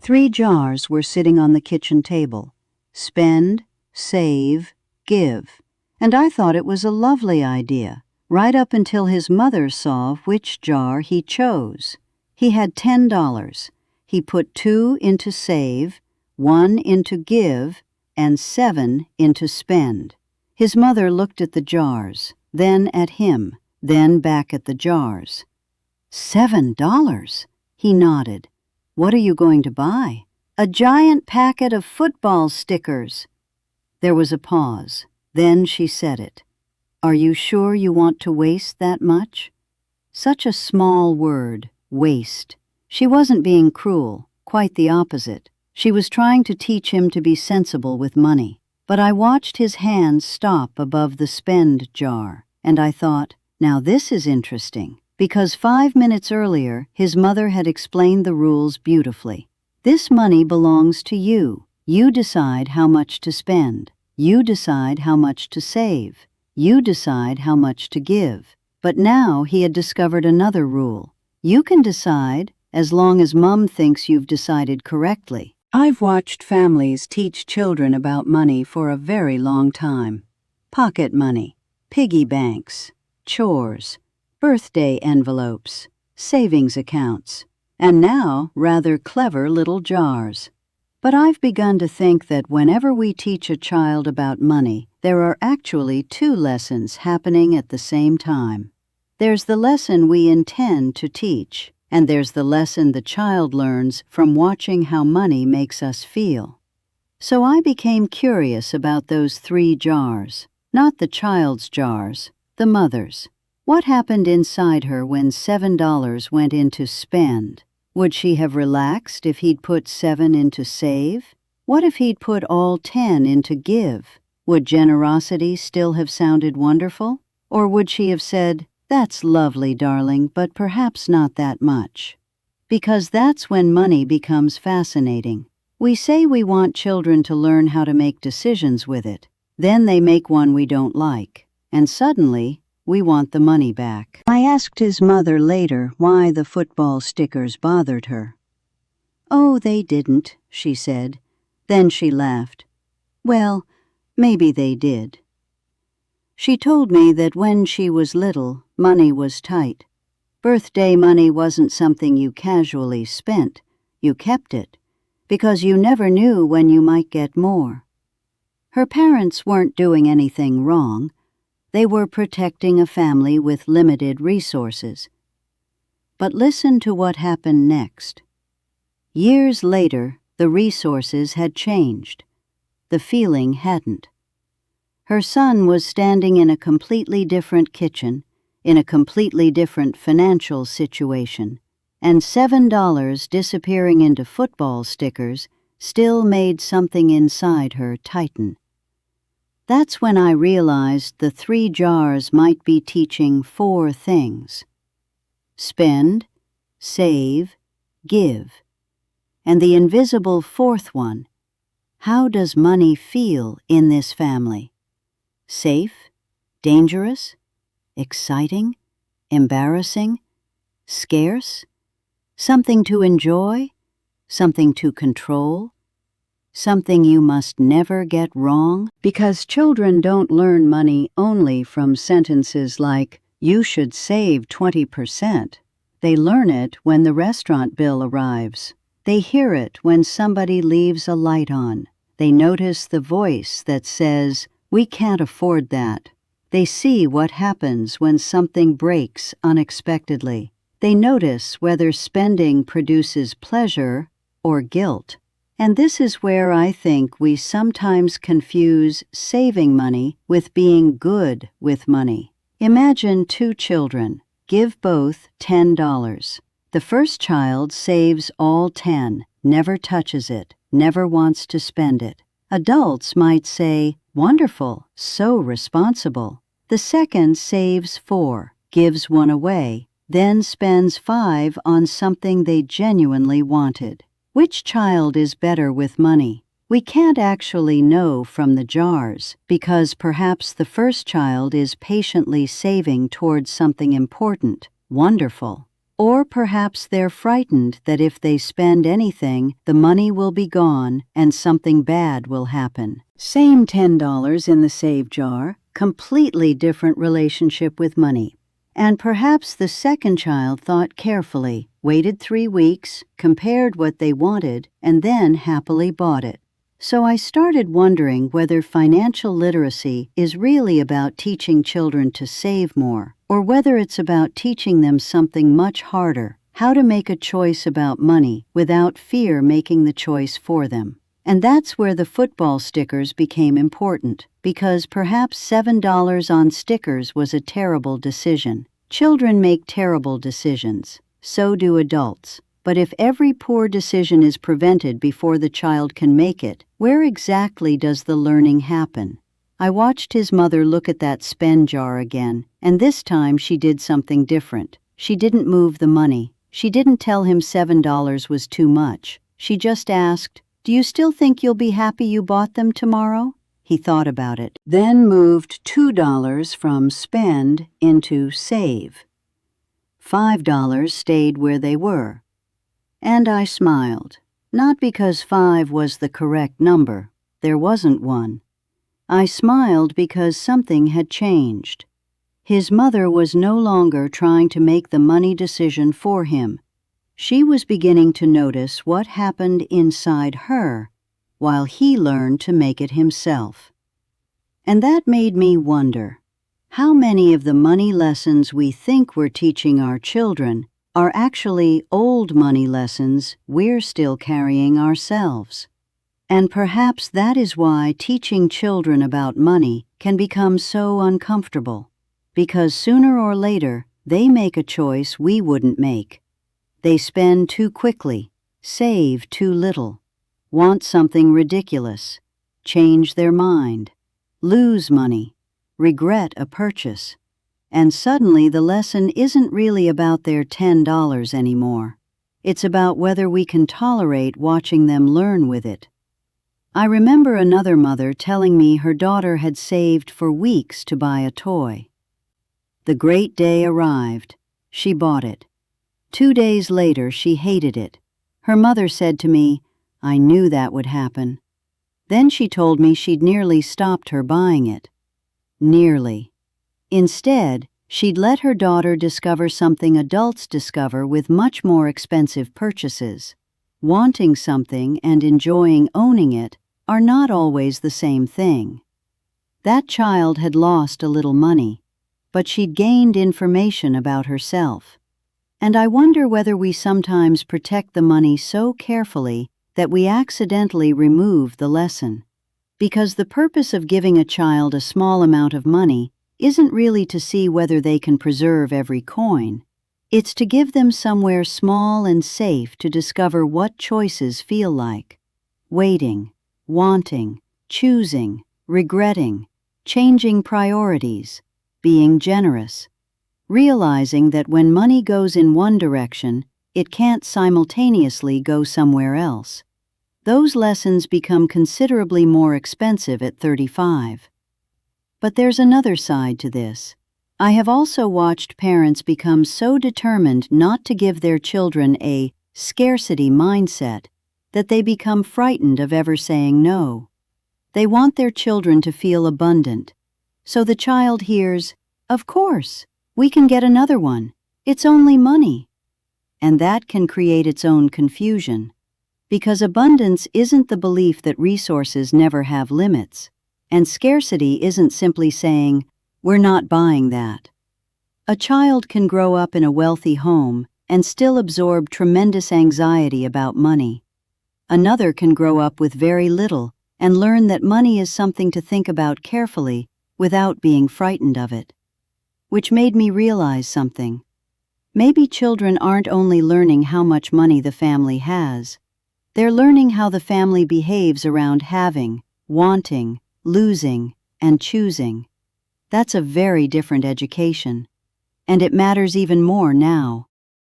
3 jars were sitting on the kitchen table. Spend, save, give. And I thought it was a lovely idea, right up until his mother saw which jar he chose. He had $10. He put 2 into save, 1 into give, and 7 into spend. His mother looked at the jars, then at him, then back at the jars. $7? He nodded. What are you going to buy? A giant packet of football stickers. There was a pause. Then she said it. Are you sure you want to waste that much? Such a small word, waste. She wasn't being cruel, quite the opposite. She was trying to teach him to be sensible with money. But I watched his hands stop above the spend jar, and I thought, now this is interesting, because 5 minutes earlier his mother had explained the rules beautifully. This money belongs to you. You decide how much to spend. You decide how much to save. You decide how much to give. But now he had discovered another rule. You can decide as long as Mom thinks you've decided correctly. I've watched families teach children about money for a very long time. Pocket money, piggy banks, chores, birthday envelopes, savings accounts, and now rather clever little jars. But I've begun to think that whenever we teach a child about money, there are actually 2 lessons happening at the same time. There's the lesson we intend to teach, and there's the lesson the child learns from watching how money makes us feel. So I became curious about those 3 jars, not the child's jars, the mother's. What happened inside her when $7 went into spend? Would she have relaxed if he'd put 7 into save? What if he'd put all 10 into give? Would generosity still have sounded wonderful? Or would she have said, "That's lovely, darling, but perhaps not that much"? Because that's when money becomes fascinating. We say we want children to learn how to make decisions with it. Then they make one we don't like, and suddenly we want the money back. I asked his mother later why the football stickers bothered her. "Oh, they didn't," she said. Then she laughed. "Well, maybe they did." She told me that when she was little, money was tight. Birthday money wasn't something you casually spent. You kept it, because you never knew when you might get more. Her parents weren't doing anything wrong. They were protecting a family with limited resources. But listen to what happened next. Years later, the resources had changed. The feeling hadn't. Her son was standing in a completely different kitchen, in a completely different financial situation, and $7 disappearing into football stickers still made something inside her tighten. That's when I realized the 3 jars might be teaching 4 things. Spend, save, give. And the invisible 4th one, how does money feel in this family? Safe? Dangerous? Exciting? Embarrassing? Scarce? Something to enjoy? Something to control? Something you must never get wrong? Because children don't learn money only from sentences like, "You should save 20%. They learn it when the restaurant bill arrives. They hear it when somebody leaves a light on. They notice the voice that says, "We can't afford that." They see what happens when something breaks unexpectedly. They notice whether spending produces pleasure or guilt. And this is where I think we sometimes confuse saving money with being good with money. Imagine 2 children. Give both $10. The first child saves all 10, never touches it, never wants to spend it. Adults might say, "Wonderful, so responsible." The second saves 4, gives 1 away, then spends 5 on something they genuinely wanted. Which child is better with money? We can't actually know from the jars, because perhaps the first child is patiently saving towards something important, wonderful. Or perhaps they're frightened that if they spend anything, the money will be gone and something bad will happen. Same $10 in the save jar, completely different relationship with money. And perhaps the second child thought carefully, waited 3 weeks, compared what they wanted, and then happily bought it. So I started wondering whether financial literacy is really about teaching children to save more, or whether it's about teaching them something much harder, how to make a choice about money without fear making the choice for them. And that's where the football stickers became important, because perhaps $7 on stickers was a terrible decision. Children make terrible decisions. So do adults. But if every poor decision is prevented before the child can make it, where exactly does the learning happen? I watched his mother look at that spend jar again, and this time she did something different. She didn't move the money. She didn't tell him $7 was too much. She just asked, "Do you still think you'll be happy you bought them tomorrow?" He thought about it, then moved $2 from spend into save. $5 stayed where they were. And I smiled, not because 5 was the correct number. There wasn't one. I smiled because something had changed. His mother was no longer trying to make the money decision for him. She was beginning to notice what happened inside her, while he learned to make it himself. And that made me wonder, how many of the money lessons we think we're teaching our children are actually old money lessons we're still carrying ourselves? And perhaps that is why teaching children about money can become so uncomfortable, because sooner or later they make a choice we wouldn't make. They spend too quickly, save too little, want something ridiculous, change their mind, lose money, regret a purchase, and suddenly the lesson isn't really about their $10 anymore. It's about whether we can tolerate watching them learn with it. I remember another mother telling me her daughter had saved for weeks to buy a toy. The great day arrived. She bought it. 2 days later, she hated it. Her mother said to me, "I knew that would happen." Then she told me she'd nearly stopped her buying it. Nearly. Instead, she'd let her daughter discover something adults discover with much more expensive purchases. Wanting something and enjoying owning it are not always the same thing. That child had lost a little money, but she'd gained information about herself. And I wonder whether we sometimes protect the money so carefully that we accidentally remove the lesson. Because the purpose of giving a child a small amount of money isn't really to see whether they can preserve every coin. It's to give them somewhere small and safe to discover what choices feel like. Waiting, wanting, choosing, regretting, changing priorities, being generous. Realizing that when money goes in one direction, it can't simultaneously go somewhere else. Those lessons become considerably more expensive at 35. But there's another side to this. I have also watched parents become so determined not to give their children a scarcity mindset that they become frightened of ever saying no. They want their children to feel abundant. So the child hears, "Of course, we can get another one. It's only money." And that can create its own confusion, because abundance isn't the belief that resources never have limits, and scarcity isn't simply saying, "We're not buying that." A child can grow up in a wealthy home and still absorb tremendous anxiety about money. Another can grow up with very little and learn that money is something to think about carefully without being frightened of it. Which made me realize something. Maybe children aren't only learning how much money the family has. They're learning how the family behaves around having, wanting, losing, and choosing. That's a very different education. And it matters even more now.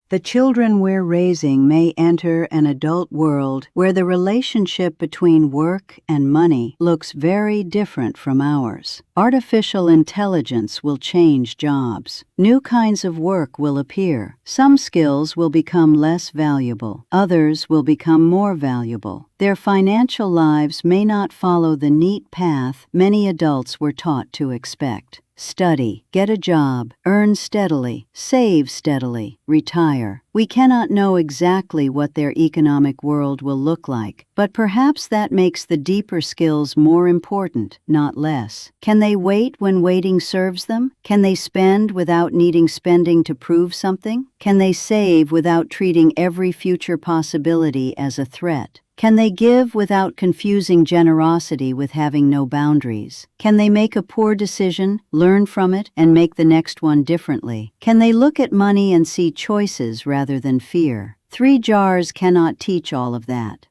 The children we're raising may enter an adult world where the relationship between work and money looks very different from ours. Artificial intelligence will change jobs. New kinds of work will appear. Some skills will become less valuable. Others will become more valuable. Their financial lives may not follow the neat path many adults were taught to expect. Study, get a job, earn steadily, save steadily, retire. We cannot know exactly what their economic world will look like, but perhaps that makes the deeper skills more important, not less. Can they wait when waiting serves them? Can they spend without needing spending to prove something? Can they save without treating every future possibility as a threat? Can they give without confusing generosity with having no boundaries? Can they make a poor decision, learn from it, and make the next one differently? Can they look at money and see choices rather than fear? 3 jars cannot teach all of that.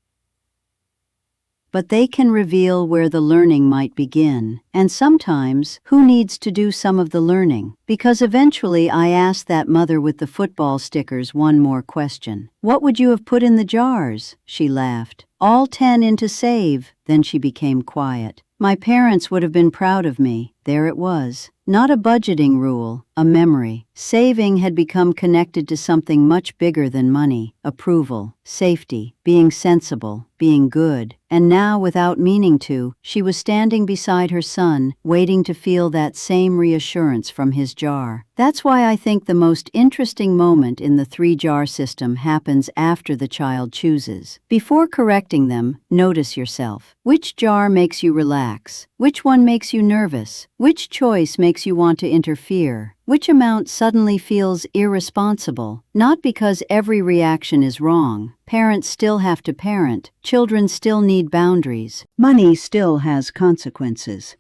But they can reveal where the learning might begin, and sometimes who needs to do some of the learning. Because eventually I asked that mother with the football stickers one more question. "What would you have put in the jars?" She laughed. "All 10 into save." Then she became quiet. My parents would have been proud of me. There it was. Not a budgeting rule, a memory. Saving had become connected to something much bigger than money: approval, safety, being sensible, being good. And now, without meaning to, she was standing beside her son, waiting to feel that same reassurance from his jar. That's why I think the most interesting moment in the 3-jar system happens after the child chooses. Before correcting them, notice yourself. Which jar makes you relax? Which one makes you nervous? Which choice makes you want to interfere? Which amount suddenly feels irresponsible? Not because every reaction is wrong. Parents still have to parent. Children still need boundaries. Money still has consequences.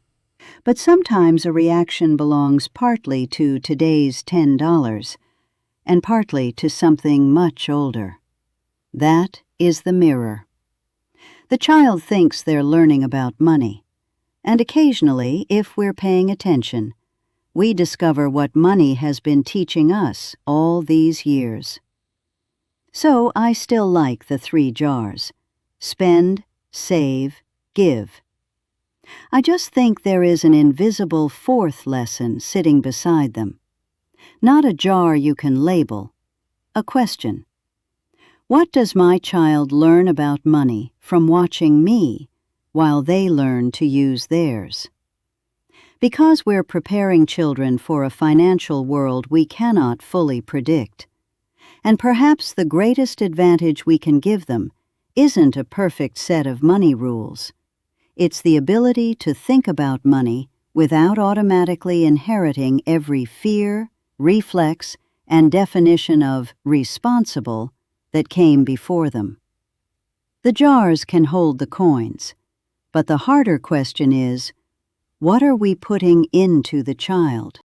But sometimes a reaction belongs partly to today's $10 and partly to something much older. That is the mirror. The child thinks they're learning about money, and occasionally, if we're paying attention, we discover what money has been teaching us all these years. So I still like the 3 jars: spend, save, give. I just think there is an invisible 4th lesson sitting beside them. Not a jar you can label, a question. What does my child learn about money from watching me while they learn to use theirs? Because we're preparing children for a financial world we cannot fully predict. And perhaps the greatest advantage we can give them isn't a perfect set of money rules. It's the ability to think about money without automatically inheriting every fear, reflex, and definition of responsible that came before them. The jars can hold the coins, but the harder question is, what are we putting into the child?